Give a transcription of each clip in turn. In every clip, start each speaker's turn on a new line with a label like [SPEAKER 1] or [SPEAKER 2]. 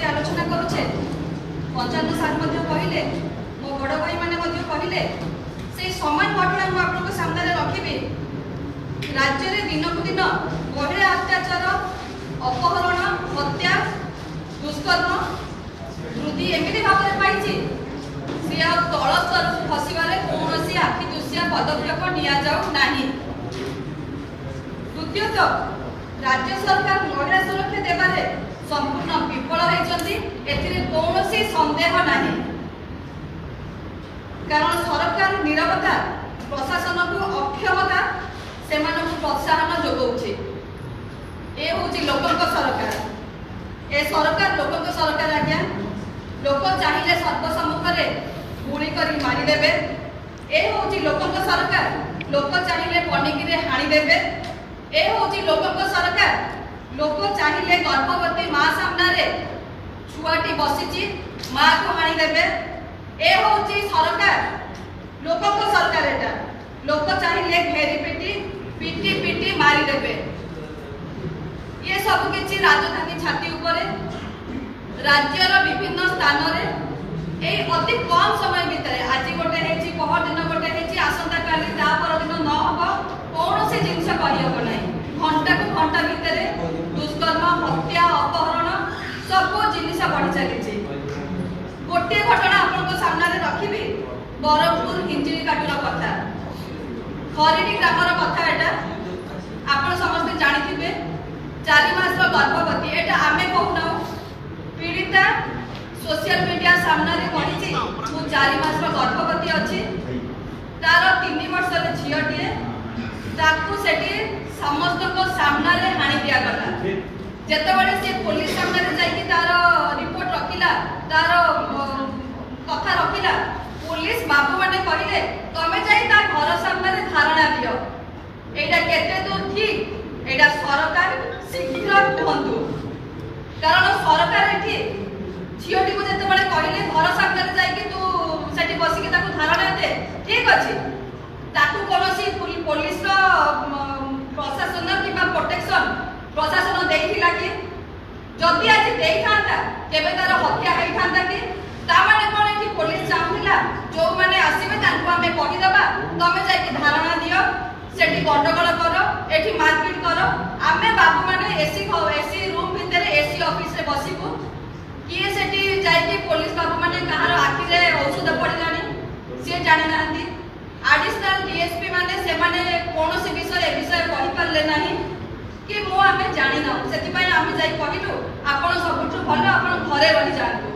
[SPEAKER 1] आलोचना करुचे 55 साल कहले मो बड़ भाई मैंने कहले से समान घटना मुझे आपको सामने रखी राज्य में दिन को दिन महिला अत्याचार अपहरण हत्या दुष्कर्म वृद्धि एमती भाव में पाई सी तल स्तर खसबार कौन आखि दृश्य पदक्षेप नि द्वितीयत राज्य सरकार महिला सुरक्षा देवारे संपूर्ण विफल होती कौन सन्देह नहीं कारण सरकार नीरवता प्रशासन को अक्षमता से प्रोत्साहन जोगाऊे ए हूँ लोक सरकार ए सरकार लोक सरकार आज्ञा लोक चाहिए सर्वसम्मुखें गुड़ी कर मारिदेवे ए हूँ लोक सरकार लोक चाहिए पनिकी हाणीदेवे ए हूँ लोक सरकार लोक चाहिए गर्भवती माँ सामने छुआटी बसी माँ को हाणीदेवे ए हूँ सरकार लोक सरकार एटा लोक चाहिए घेरी पिटी पिटी पिटी मारिदेवे ये सब किसी राजधानी छाती उपरे राज्यर विभिन्न स्थान में अति कम समय भितर आज गोटे पहर दिन गोटे आसंता काली पर दिन न हम कौन से जिनस कहब ना घंटा को घंटा भितर दुष्कर्म हत्या अपहरण सब जिनिस बढ़ी चली गोटे घटना आपन सामने रखी बरहमपुर हिंजिली काटुर कथा खरीडी ग्रामर कथा एटा आपन समस्त जानी 4 मास गर्भवती एटा आमे कहूना पीड़िता सोशल मीडिया सामने कही मु 4 मास गर्भवती अच्छी तार 3 वर्षर झीटे ताकू सेठी समस्त सामने हाणी दिगला जितेबाला सी पुलिस सामने जाकि तार रिपोर्ट रखिला तार कथा रखिला पुलिस बाबू मैंने कहले तमें जाई ता घर सामने धारणा दियो एटा केते दूर ठीक एटा सरकार शीघ्र कहतु कारण सरकार एठी झीटी को जितेबाला कहले घर सामने जाकि तू सेठी बसिकी ताकू धारणा दे ठीक अछि ताकू कोनोसी पुलिस प्रशासन किंबा प्रोटेक्शन प्रशासन देइथिला कि जदि आज देइथांता केबे तार हत्या होइथांता कि ता माने कोन एठी पुलिस चाहुला जो माने आसीबे तांको हमें कहि दबा तमे जाई धारणा दियो सेठी गंडगोल करो एठी मारपीट करो आमे बाबू माने एसी रूम भितर एसी ऑफिस रे बसिबू किए सेठी जाई पुलिस बाबू माने कहार आखि रे औषध पड़िलानी से जानि नांती एडिशनल डीएसपी माने से माने कोनोसी विषय कहि पारले नाही कि मो आमे जानि ना सेति पय आमे जाई कहिलु आपण सबुठु भलो आपण घरे रहि जांतु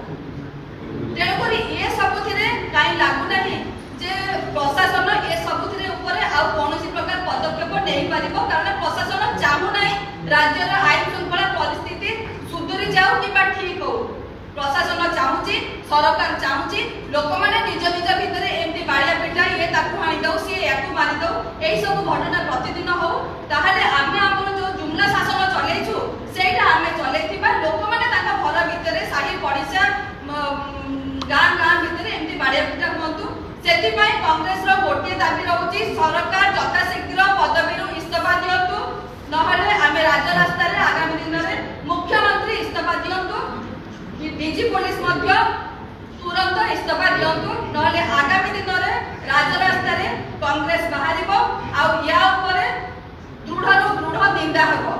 [SPEAKER 1] तेणु करी ए सबुथिरे काई लागु नाही जे प्रशासन ए सबुथिरे ऊपर आ कोनोसी प्रकार पदक्षेप नै पारिबो कारण प्रशासन चाहू नाही राज्यर आईन श्रृंखला परिस्थिति सुधुरी जाऊ कि ठीक हो प्रशासन चाहूची सरकार चाहूची लोक माने निज निज भितर एमती बाड़िया पिटा ये ताकू हाणी दो सी याकू मारी दो एई सब घटना प्रतिदिन हो ताहले आमे आपण जो जुमला शासन चलेइछु सेटा आमे चलेइथिबा लोक माने ताका घर भितर साही पड़िसा गां गां भितर एमती बाड़िया पिटा हुंतु सेति पई कांग्रेस रो गोटे दाबी रहउची सरकार यथाशीघ्र पदवीरु इस्तीफा दियंतु नहले आमे राज्य रास्ता रे आगामी दिन रे मुख्यमंत्री इस्तीफा दियंतु डीजी पुलिस मध्य तुरंत इस्तीफा दियंतु नहले आगामी दिन रे राज्य रास्ता रे कांग्रेस बाहरिबो आ या ऊपर दृढ़ निंदा हबो।